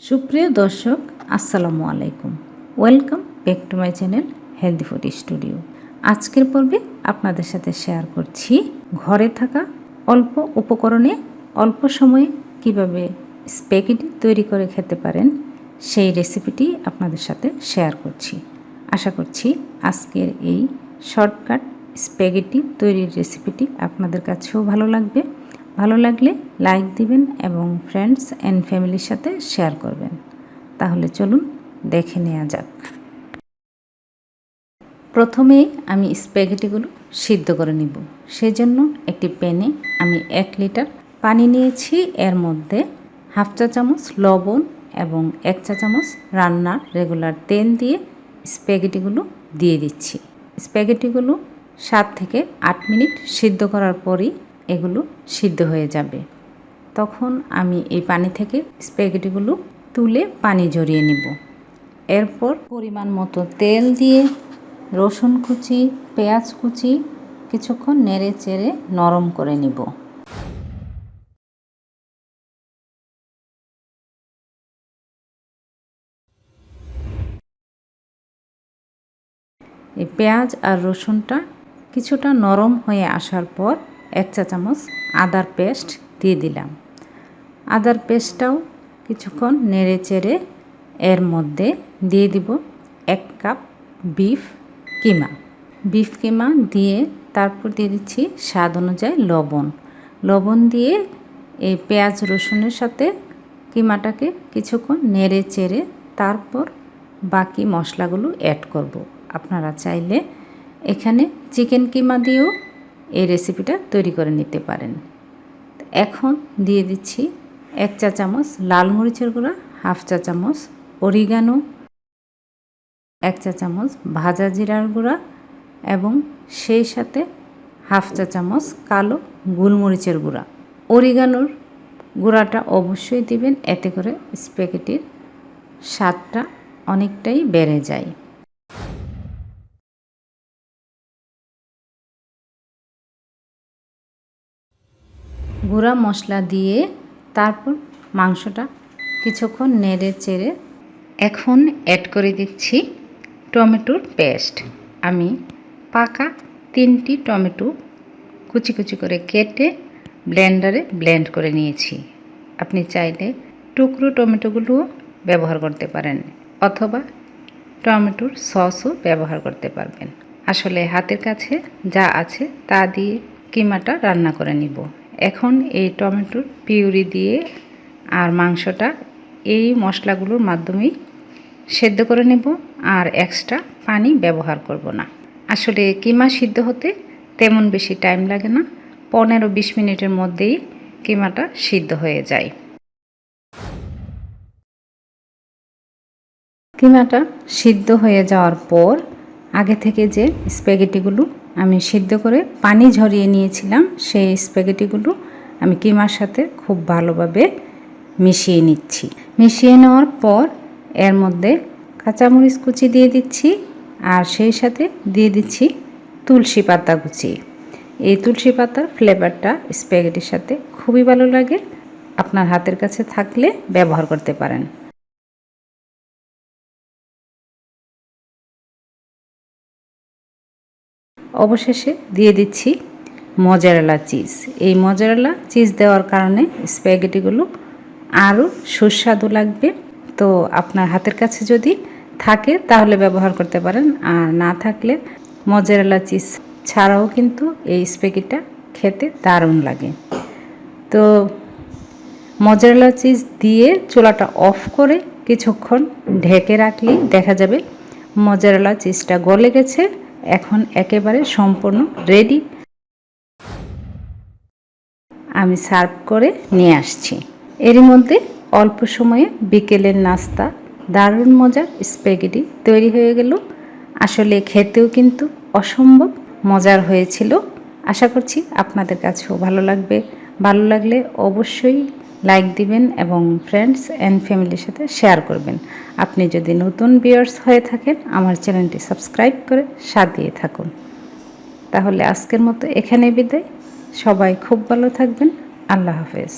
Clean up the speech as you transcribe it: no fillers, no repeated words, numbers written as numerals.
সুপ্রিয় দর্শক, আসসালামু আলাইকুম। Welcome back to my channel healthy food studio. আজকের পর্বে আপনাদের সাথে শেয়ার করছি ঘরে থাকা অল্প উপকরণে অল্প সময়ে কিভাবে স্প্যাগেটি তৈরি করে খেতে পারেন সেই রেসিপিটি আপনাদের সাথে শেয়ার করছি। আশা করছি আজকের এই শর্টকাট স্প্যাগেটি তৈরির রেসিপিটি আপনাদের কাছেও ভালো লাগবে। ভালো লাগলে লাইক দিবেন এবং ফ্রেন্ডস অ্যান্ড ফ্যামিলির সাথে শেয়ার করবেন। তাহলে চলুন দেখে নেওয়া যাক। প্রথমে আমি স্প্যাগেটিগুলো সিদ্ধ করে নিব। সেজন্য একটি প্যানে আমি 1 লিটার পানি নিয়েছি। এর মধ্যে হাফ চা চামচ লবণ এবং 1 চা চামচ রান্নার রেগুলার তেল দিয়ে স্প্যাগেটিগুলো দিয়ে দিচ্ছি। স্প্যাগেটিগুলো 7 থেকে 8 মিনিট সিদ্ধ করার পরই এগুলো সিদ্ধ হয়ে যাবে। তখন আমি এই পানি থেকে স্প্যাগেটিগুলো তুলে পানি ঝরিয়ে নিব। এরপর পরিমাণ মতো তেল দিয়ে রসুন কুচি, পেঁয়াজ কুচি কিছুক্ষণ নেড়ে চেড়ে নরম করে নিব। এই পেঁয়াজ আর রসুনটা কিছুটা নরম হয়ে আসার পর 1 চা চামচ আদার পেস্ট দিয়ে দিলাম। আদার পেস্টটাও কিছুক্ষণ নেড়ে চেড়ে এর মধ্যে দিয়ে দিব 1 কাপ বিফ কিমা দিয়ে তারপর দিয়ে দিচ্ছি স্বাদ অনুযায়ী লবণ দিয়ে এই পেঁয়াজ রসুনের সাথে কিমাটাকে কিছুক্ষণ নেড়ে চেড়ে তারপর বাকি মশলাগুলো অ্যাড করব। আপনারা চাইলে এখানে চিকেন কিমা দিয়েও এই রেসিপিটা তৈরি করে নিতে পারেন। এখন দিয়ে দিচ্ছি 1 চা চামচ লাল মরিচের গুঁড়া, হাফ চা চামচ অরিগানো, 1 চা চামচ ভাজা জিরার গুঁড়া এবং সেই সাথে হাফ চা চামচ কালো গোলমরিচের গুঁড়া। অরিগানোর গুঁড়াটা অবশ্যই দিবেন, এতে করে স্প্যাগেটির স্বাদটা অনেকটাই বেড়ে যায়। গুঁড়া মশলা দিয়ে তারপর মাংসটা কিছুক্ষণ নেড়ে চেড়ে এখন অ্যাড করে দিচ্ছি টমেটোর পেস্ট। আমি পাকা 3টি টমেটো কুচি কুচি করে কেটে ব্লেন্ডারে ব্লেন্ড করে নিয়েছি। আপনি চাইলে টুকরো টমেটোগুলোও ব্যবহার করতে পারেন অথবা টমেটোর সসও ব্যবহার করতে পারবেন। আসলে হাতের কাছে যা আছে তা দিয়ে কিমাটা রান্না করে নিব। এখন এই টমেটোর পিউরি দিয়ে আর মাংসটা এই মশলাগুলোর মাধ্যমেই সেদ্ধ করে নেব, আর এক্সট্রা পানি ব্যবহার করব না। আসলে কিমা সিদ্ধ হতে তেমন বেশি টাইম লাগে না, 15-20 মিনিটের মধ্যেই কিমাটা সিদ্ধ হয়ে যায়। কিমাটা সিদ্ধ হয়ে যাওয়ার পর আগে থেকে যে স্প্যাগেটিগুলো আমি সিদ্ধ করে পানি ঝরিয়ে নিয়েছিলাম সেই স্প্যাগেটিগুলো আমি কিমার সাথে খুব ভালোভাবে মিশিয়ে নিচ্ছি। মিশিয়ে নেওয়ার পর এর মধ্যে কাঁচামরিচ কুচি দিয়ে দিচ্ছি আর সেই সাথে দিয়ে দিচ্ছি তুলসী পাতা কুচি। এই তুলসী পাতার ফ্লেভারটা স্প্যাগেটির সাথে খুবই ভালো লাগে। আপনার হাতের কাছে থাকলে ব্যবহার করতে পারেন। অবশেষে দিয়ে দিচ্ছি মজারেলা চিজ। এই মজারেলা চিজ দেওয়ার কারণে স্প্যাগেটিগুলো আরও সুস্বাদু লাগবে। তো আপনার হাতের কাছে যদি থাকে তাহলে ব্যবহার করতে পারেন, আর না থাকলে মজারেলা চিজ ছাড়াও কিন্তু এই স্প্যাগেটিটা খেতে দারুণ লাগে। তো মজারেলা চিজ দিয়ে চুলাটা অফ করে কিছুক্ষণ ঢেকে রাখলেই দেখা যাবে মজারেলা চিজটা গলে গেছে। এখন একেবারে সম্পূর্ণ রেডি। আমি সার্ভ করে নিয়ে আসছি। এরই মধ্যে অল্প সময়ে বিকেলের নাস্তা দারুণ মজার স্প্যাগেটি তৈরি হয়ে গেল। আসলে খেতেও কিন্তু অসম্ভব মজার হয়েছিল। আশা করছি আপনাদের কাছেও ভালো লাগবে। ভালো লাগলে অবশ্যই লাইক দিবেন এবং ফ্রেন্ডস অ্যান্ড ফ্যামিলির সাথে শেয়ার করবেন। আপনি যদি নতুন ভিউয়ার্স হয়ে থাকেন আমার চ্যানেলটি সাবস্ক্রাইব করে সাথ দিয়ে থাকুন। তাহলে আজকের মতো এখানে বিদায়। সবাই খুব ভালো থাকবেন। আল্লাহ হাফেজ।